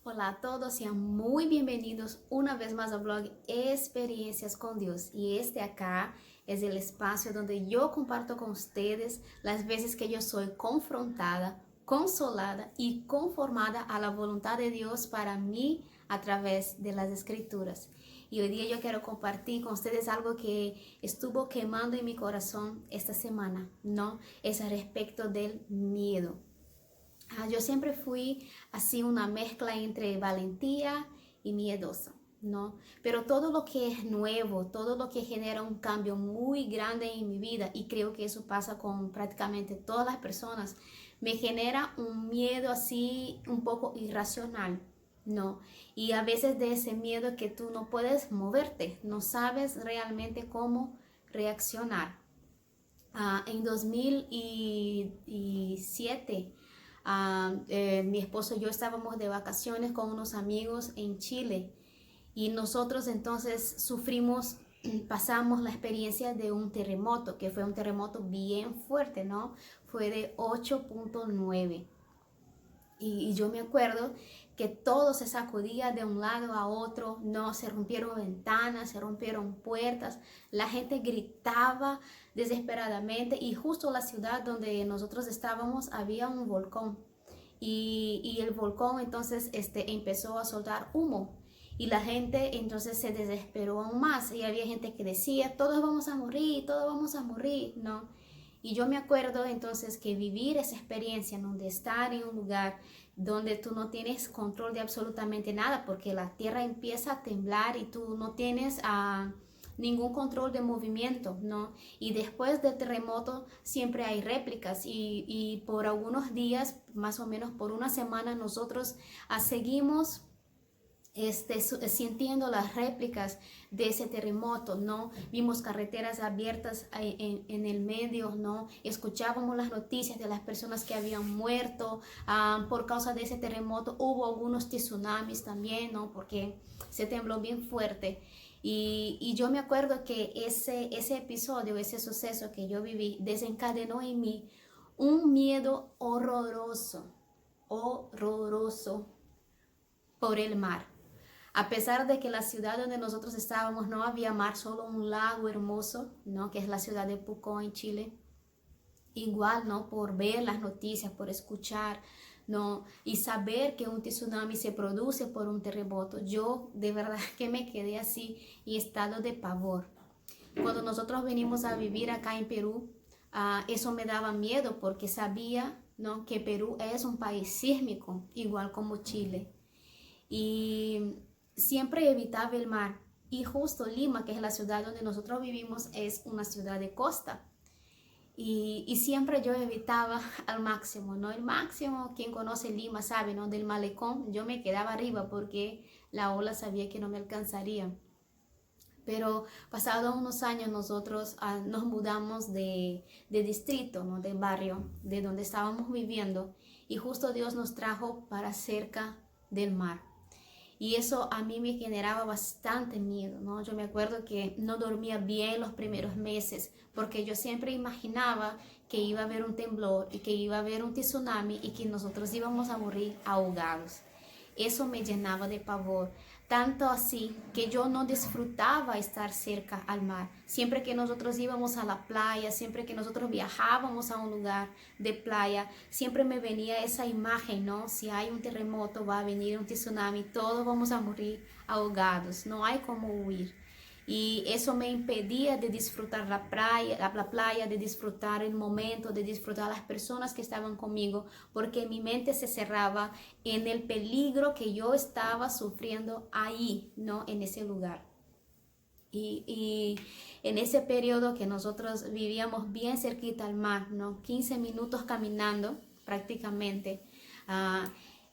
Hola a todos, sean muy bienvenidos una vez más al blog Experiencias con Dios. Y este acá es el espacio donde yo comparto con ustedes las veces que yo soy confrontada, consolada y conformada a la voluntad de Dios para mí a través de las Escrituras. Y hoy día yo quiero compartir con ustedes algo que estuvo quemando en mi corazón esta semana, ¿no? Es al respecto del miedo. Yo siempre fui así una mezcla entre valentía y miedosa, ¿no? Pero todo lo que es nuevo, todo lo que genera un cambio muy grande en mi vida, y creo que eso pasa con prácticamente todas las personas, me genera un miedo así un poco irracional, ¿no? Y a veces de ese miedo que tú no puedes moverte, no sabes realmente cómo reaccionar. En 2007, mi esposo y yo estábamos de vacaciones con unos amigos en Chile y nosotros entonces sufrimos, pasamos la experiencia de un terremoto, que fue un terremoto bien fuerte, ¿no? Fue de 8.9. Y yo me acuerdo que todo se sacudía de un lado a otro, no, se rompieron ventanas, se rompieron puertas, la gente gritaba desesperadamente y justo la ciudad donde nosotros estábamos había un volcán y el volcán entonces empezó a soltar humo y la gente entonces se desesperó aún más y había gente que decía, todos vamos a morir, ¿no? Y yo me acuerdo entonces que vivir esa experiencia en donde estar en un lugar donde tú no tienes control de absolutamente nada porque la tierra empieza a temblar y tú no tienes ningún control de movimiento, ¿no? Y después del terremoto siempre hay réplicas y por algunos días, más o menos por una semana, nosotros seguimos sintiendo las réplicas de ese terremoto, ¿no? Vimos carreteras abiertas en el medio, ¿no? Escuchábamos las noticias de las personas que habían muerto por causa de ese terremoto. Hubo algunos tsunamis también, ¿no? Porque se tembló bien fuerte. Y yo me acuerdo que ese episodio, ese suceso que yo viví, desencadenó en mí un miedo horroroso, horroroso por el mar. A pesar de que la ciudad donde nosotros estábamos no había mar, solo un lago hermoso, ¿no? Que es la ciudad de Pucón en Chile. Igual, ¿no? Por ver las noticias, por escuchar, ¿no? Y saber que un tsunami se produce por un terremoto. Yo de verdad que me quedé así y estado de pavor. Cuando nosotros venimos a vivir acá en Perú, eso me daba miedo porque sabía, ¿no? Que Perú es un país sísmico, igual como Chile. Y siempre evitaba el mar. Y justo Lima, que es la ciudad donde nosotros vivimos, es una ciudad de costa. Y siempre yo evitaba al máximo, ¿no? El máximo, quien conoce Lima sabe, ¿no? Del malecón, yo me quedaba arriba porque la ola sabía que no me alcanzaría. Pero pasados unos años nosotros nos mudamos de distrito, ¿no? De barrio, de donde estábamos viviendo. Y justo Dios nos trajo para cerca del mar. Y eso a mí me generaba bastante miedo, ¿no? Yo me acuerdo que no dormía bien los primeros meses porque yo siempre imaginaba que iba a haber un temblor y que iba a haber un tsunami y que nosotros íbamos a morir ahogados. Eso me llenaba de pavor, tanto así que yo no disfrutaba estar cerca al mar. Siempre que nosotros íbamos a la playa, siempre que nosotros viajábamos a un lugar de playa, siempre me venía esa imagen, ¿no? Si hay un terremoto, va a venir un tsunami, todos vamos a morir ahogados, no hay como huir. Y eso me impedía de disfrutar la playa, de disfrutar el momento, de disfrutar las personas que estaban conmigo, porque mi mente se cerraba en el peligro que yo estaba sufriendo ahí, ¿no? En ese lugar. Y en ese periodo que nosotros vivíamos bien cerquita al mar, ¿no? 15 minutos caminando prácticamente.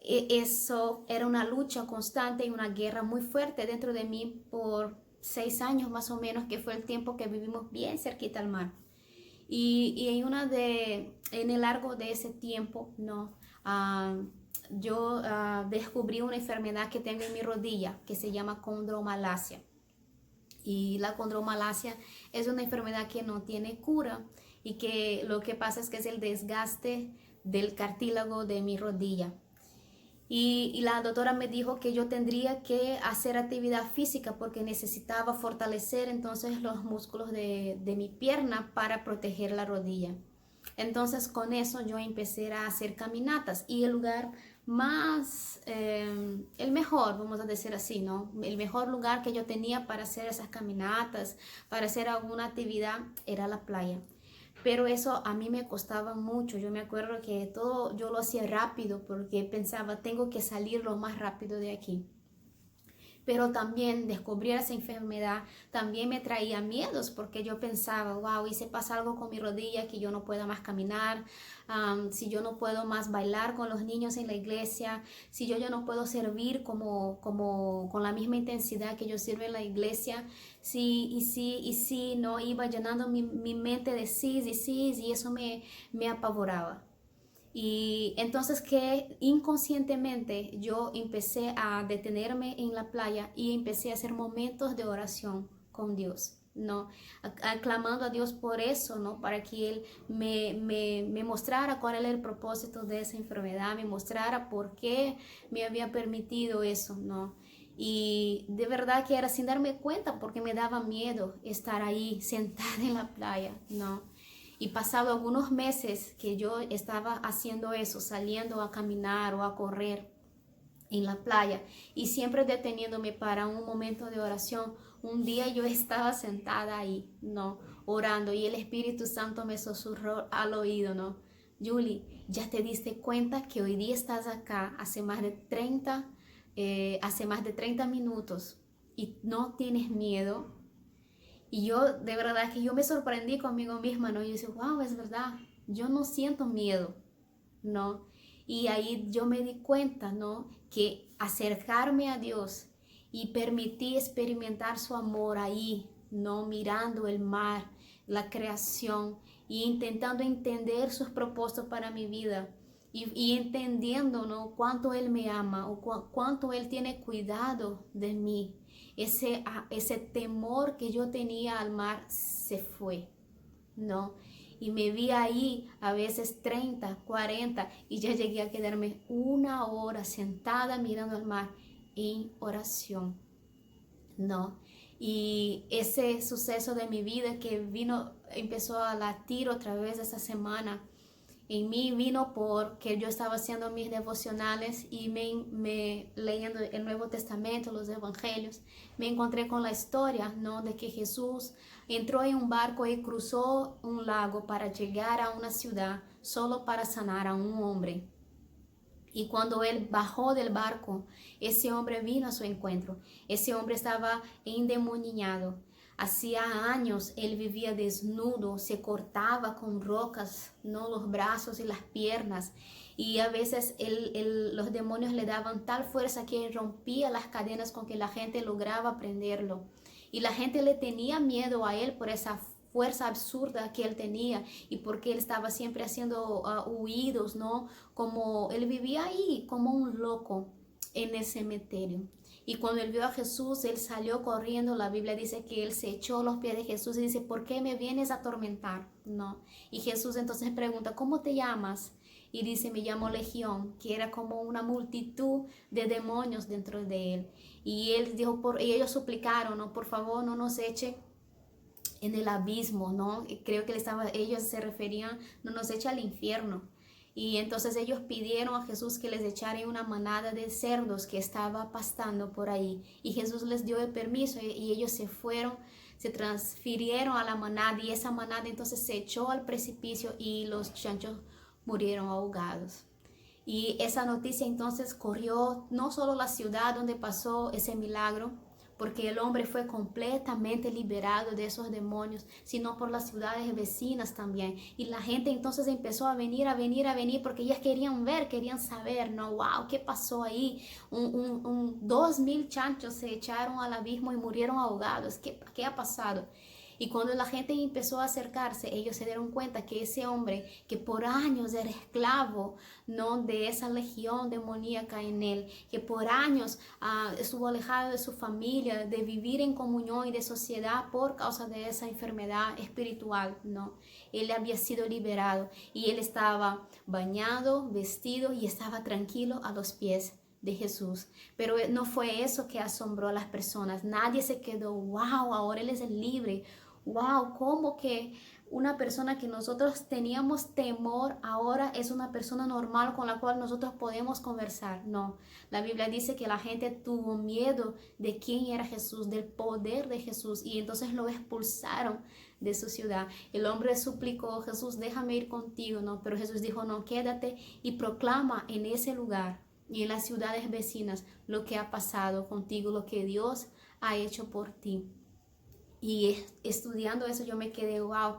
Eso era una lucha constante y una guerra muy fuerte dentro de mí por 6 años más o menos, que fue el tiempo que vivimos bien cerquita al mar. Y en el largo de ese tiempo, ¿no? Yo descubrí una enfermedad que tengo en mi rodilla que se llama condromalacia. Y la condromalacia es una enfermedad que no tiene cura y que lo que pasa es que es el desgaste del cartílago de mi rodilla. Y la doctora me dijo que yo tendría que hacer actividad física porque necesitaba fortalecer entonces los músculos de mi pierna para proteger la rodilla. Entonces con eso yo empecé a hacer caminatas y el lugar más, el mejor, vamos a decir así, ¿no? El mejor lugar que yo tenía para hacer esas caminatas, para hacer alguna actividad, era la playa. Pero eso a mí me costaba mucho. Yo me acuerdo que todo yo lo hacía rápido porque pensaba, tengo que salir lo más rápido de aquí. Pero también descubrir esa enfermedad también me traía miedos porque yo pensaba, wow, y si pasa algo con mi rodilla, que yo no pueda más caminar, si yo no puedo más bailar con los niños en la iglesia, si yo no puedo servir con la misma intensidad que yo sirvo en la iglesia, sí, no, iba llenando mi mente de sí y eso me apavoraba. Y entonces que inconscientemente yo empecé a detenerme en la playa y empecé a hacer momentos de oración con Dios, ¿no? Aclamando a Dios por eso, ¿no? Para que Él me mostrara cuál era el propósito de esa enfermedad, me mostrara por qué me había permitido eso, ¿no? Y de verdad que era sin darme cuenta porque me daba miedo estar ahí sentada en la playa, ¿no? Y pasado algunos meses que yo estaba haciendo eso, saliendo a caminar o a correr en la playa y siempre deteniéndome para un momento de oración, un día yo estaba sentada ahí, ¿no? Orando y el Espíritu Santo me susurró al oído, ¿no? Julie, ¿ya te diste cuenta que hoy día estás acá hace más de 30 minutos y no tienes miedo? Y yo, de verdad que yo me sorprendí conmigo misma, ¿no? Y yo dije, wow, es verdad, yo no siento miedo, ¿no? Y ahí yo me di cuenta, ¿no? Que acercarme a Dios y permití experimentar su amor ahí, ¿no? Mirando el mar, la creación y intentando entender sus propósitos para mi vida. Y entendiendo, ¿no? Cuánto Él me ama o cuánto Él tiene cuidado de mí. Ese temor que yo tenía al mar se fue, ¿no? Y me vi ahí a veces 30, 40 y ya llegué a quedarme una hora sentada mirando al mar en oración, ¿no? Y ese suceso de mi vida que empezó a latir otra vez esa semana, en mí vino porque yo estaba haciendo mis devocionales y leyendo el Nuevo Testamento, los Evangelios. Me encontré con la historia, ¿no? De que Jesús entró en un barco y cruzó un lago para llegar a una ciudad solo para sanar a un hombre. Y cuando él bajó del barco, ese hombre vino a su encuentro. Ese hombre estaba endemoniado. Hacía años él vivía desnudo, se cortaba con rocas, ¿no? Los brazos y las piernas. Y a veces los demonios le daban tal fuerza que rompía las cadenas con que la gente lograba prenderlo. Y la gente le tenía miedo a él por esa fuerza absurda que él tenía y porque él estaba siempre haciendo huidos, ¿no? Como él vivía ahí como un loco en el cementerio. Y cuando él vio a Jesús, él salió corriendo. La Biblia dice que él se echó a los pies de Jesús y dice, ¿por qué me vienes a atormentar? ¿No? Y Jesús entonces pregunta, ¿cómo te llamas? Y dice, me llamo Legión, que era como una multitud de demonios dentro de él. Y él dijo, y ellos suplicaron, ¿no? Por favor, no nos eche en el abismo, ¿no? Creo que ellos se referían, no nos eche al infierno. Y entonces ellos pidieron a Jesús que les echara en una manada de cerdos que estaba pastando por ahí. Y Jesús les dio el permiso y ellos se fueron, se transfirieron a la manada y esa manada entonces se echó al precipicio y los chanchos murieron ahogados. Y esa noticia entonces corrió no solo la ciudad donde pasó ese milagro, porque el hombre fue completamente liberado de esos demonios, sino por las ciudades vecinas también. Y la gente entonces empezó a venir, porque ellas querían ver, querían saber, ¿no? Wow, ¿qué pasó ahí? 2,000 chanchos se echaron al abismo y murieron ahogados. ¿Qué ha pasado? Y cuando la gente empezó a acercarse, ellos se dieron cuenta que ese hombre que por años era esclavo, ¿no?, de esa legión demoníaca en él, que por años estuvo alejado de su familia, de vivir en comunión y de sociedad por causa de esa enfermedad espiritual, ¿no? Él había sido liberado y él estaba bañado, vestido y estaba tranquilo a los pies de Jesús. Pero no fue eso que asombró a las personas. Nadie se quedó, wow, ahora él es libre. Wow, ¿cómo que una persona que nosotros teníamos temor ahora es una persona normal con la cual nosotros podemos conversar? No, la Biblia dice que la gente tuvo miedo de quién era Jesús, del poder de Jesús, y entonces lo expulsaron de su ciudad. El hombre suplicó, Jesús, déjame ir contigo, ¿no? Pero Jesús dijo, no, quédate y proclama en ese lugar y en las ciudades vecinas lo que ha pasado contigo, lo que Dios ha hecho por ti. Y estudiando eso yo me quedé, wow,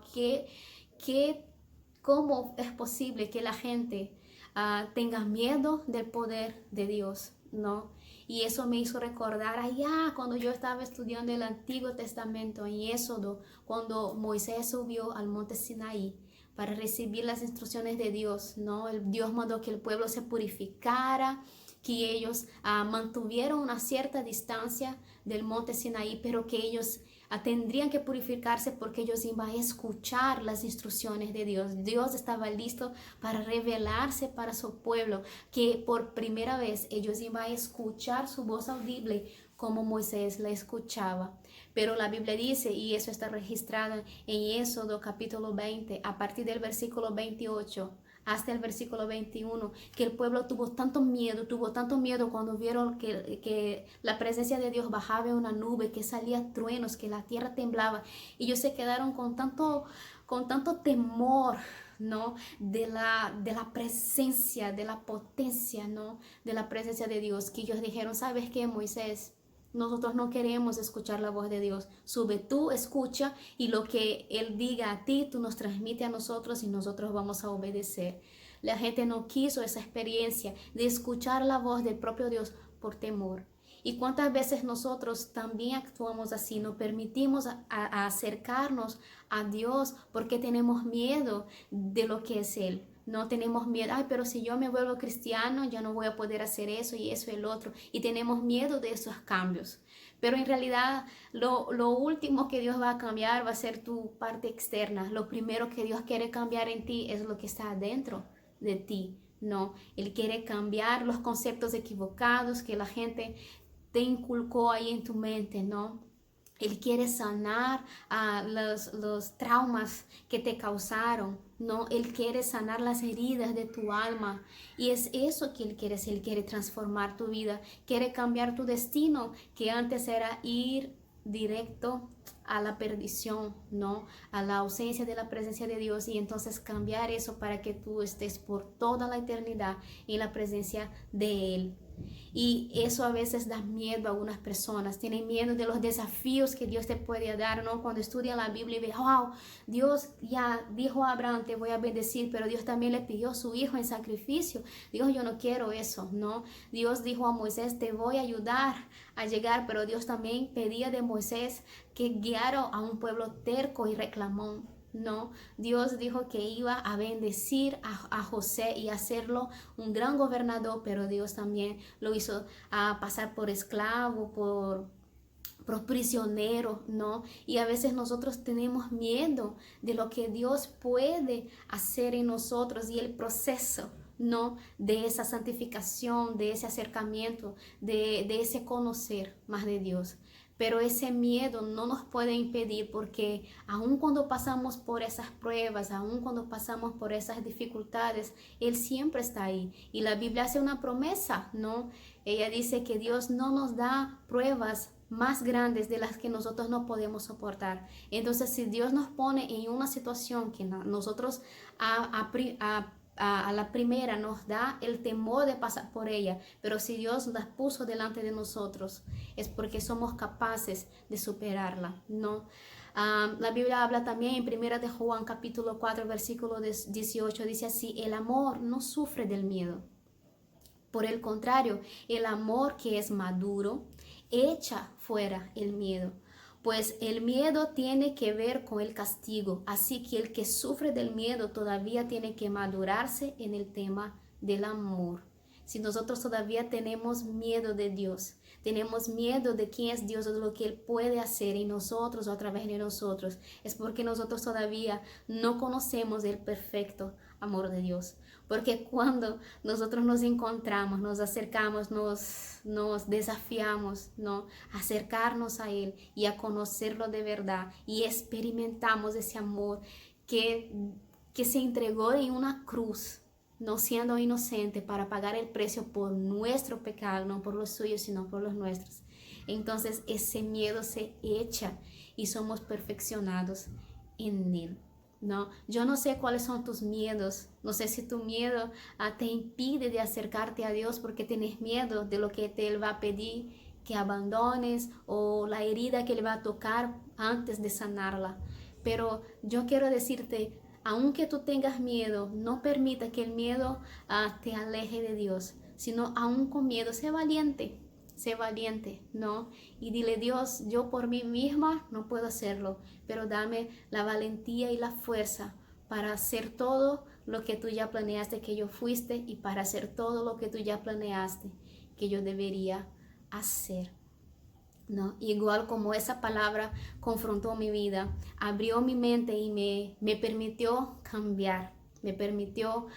¿cómo es posible que la gente tenga miedo del poder de Dios, ¿no? Y eso me hizo recordar allá cuando yo estaba estudiando el Antiguo Testamento en Éxodo, cuando Moisés subió al monte Sinaí para recibir las instrucciones de Dios, ¿no? Dios mandó que el pueblo se purificara, que ellos mantuvieron una cierta distancia del monte Sinaí, pero que ellos tendrían que purificarse porque ellos iban a escuchar las instrucciones de Dios. Dios estaba listo para revelarse para su pueblo, que por primera vez ellos iban a escuchar su voz audible como Moisés la escuchaba. Pero la Biblia dice, y eso está registrado en Éxodo capítulo 20, a partir del versículo 28 hasta el versículo 21, que el pueblo tuvo tanto miedo cuando vieron que la presencia de Dios bajaba en una nube, que salía truenos, que la tierra temblaba. Y ellos se quedaron con tanto temor, ¿no? De la presencia, de la potencia, ¿no? De la presencia de Dios, que ellos dijeron, ¿sabes qué, Moisés? Nosotros no queremos escuchar la voz de Dios. Sube tú, escucha, y lo que Él diga a ti, tú nos transmite a nosotros y nosotros vamos a obedecer. La gente no quiso esa experiencia de escuchar la voz del propio Dios por temor. ¿Y cuántas veces nosotros también actuamos así? No permitimos a acercarnos a Dios porque tenemos miedo de lo que es Él. No tenemos miedo, ay, pero si yo me vuelvo cristiano, ya no voy a poder hacer eso y eso y el otro. Y tenemos miedo de esos cambios. Pero en realidad lo último que Dios va a cambiar va a ser tu parte externa. Lo primero que Dios quiere cambiar en ti es lo que está adentro de ti. No, Él quiere cambiar los conceptos equivocados que la gente te inculcó ahí en tu mente, ¿no? Él quiere sanar los traumas que te causaron, ¿no? Él quiere sanar las heridas de tu alma. Y es eso que Él quiere hacer. Él quiere transformar tu vida. Quiere cambiar tu destino, que antes era ir directo a la perdición, ¿no? A la ausencia de la presencia de Dios, y entonces cambiar eso para que tú estés por toda la eternidad en la presencia de Él. Y eso a veces da miedo a algunas personas, tienen miedo de los desafíos que Dios te puede dar, ¿no? Cuando estudian la Biblia y ven, wow, Dios ya dijo a Abraham, te voy a bendecir, pero Dios también le pidió a su hijo en sacrificio. Dios, yo no quiero eso, ¿no? Dios dijo a Moisés, te voy a ayudar a llegar, pero Dios también pedía de Moisés que guiara a un pueblo terco y reclamón. No, Dios dijo que iba a bendecir a José y hacerlo un gran gobernador, pero Dios también lo hizo pasar por esclavo, por prisionero, ¿no? Y a veces nosotros tenemos miedo de lo que Dios puede hacer en nosotros y el proceso, ¿no? De esa santificación, de ese acercamiento, de ese conocer más de Dios. Pero ese miedo no nos puede impedir, porque aun cuando pasamos por esas pruebas, aun cuando pasamos por esas dificultades, Él siempre está ahí. Y la Biblia hace una promesa, ¿no? Ella dice que Dios no nos da pruebas más grandes de las que nosotros no podemos soportar. Entonces, si Dios nos pone en una situación que nosotros a la primera nos da el temor de pasar por ella, pero si Dios las puso delante de nosotros es porque somos capaces de superarla, ¿no? La Biblia habla también en 1 de Juan capítulo 4 versículo 18, dice así: el amor no sufre del miedo. Por el contrario, el amor que es maduro echa fuera el miedo, pues el miedo tiene que ver con el castigo, así que el que sufre del miedo todavía tiene que madurarse en el tema del amor. Si nosotros todavía tenemos miedo de Dios, tenemos miedo de quién es Dios o de lo que Él puede hacer en nosotros o a través de nosotros, es porque nosotros todavía no conocemos el perfecto amor de Dios. Porque cuando nosotros nos encontramos, nos acercamos, nos desafiamos, ¿no? A acercarnos a Él y a conocerlo de verdad y experimentamos ese amor que se entregó en una cruz, no siendo inocente, para pagar el precio por nuestro pecado, no por los suyos, sino por los nuestros. Entonces ese miedo se echa y somos perfeccionados en Él. No, yo no sé cuáles son tus miedos. No sé si tu miedo te impide de acercarte a Dios porque tienes miedo de lo que Él va a pedir que abandones o la herida que Él va a tocar antes de sanarla. Pero yo quiero decirte, aunque tú tengas miedo, no permita que el miedo te aleje de Dios, sino aún con miedo, sé valiente, ¿no? Y dile, Dios, yo por mí misma no puedo hacerlo, pero dame la valentía y la fuerza para hacer todo lo que tú ya planeaste que yo fuiste y para hacer todo lo que tú ya planeaste que yo debería hacer, ¿no? Igual como esa palabra confrontó mi vida, abrió mi mente y me permitió cambiar, me permitió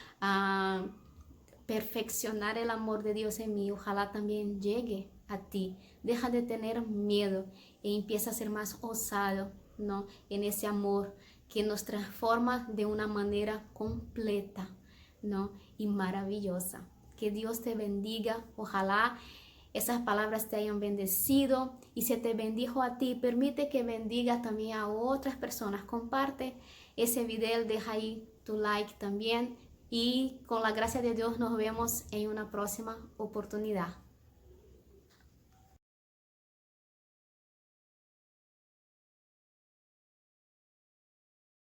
perfeccionar el amor de Dios en mí. Ojalá también llegue a ti. Deja de tener miedo e empieza a ser más osado, ¿no? En ese amor que nos transforma de una manera completa, ¿no? Y maravillosa. Que Dios te bendiga. Ojalá esas palabras te hayan bendecido, y si te bendijo a ti, permite que bendiga también a otras personas. Comparte ese video, deja ahí tu like también, y con la gracia de Dios nos vemos en una próxima oportunidad.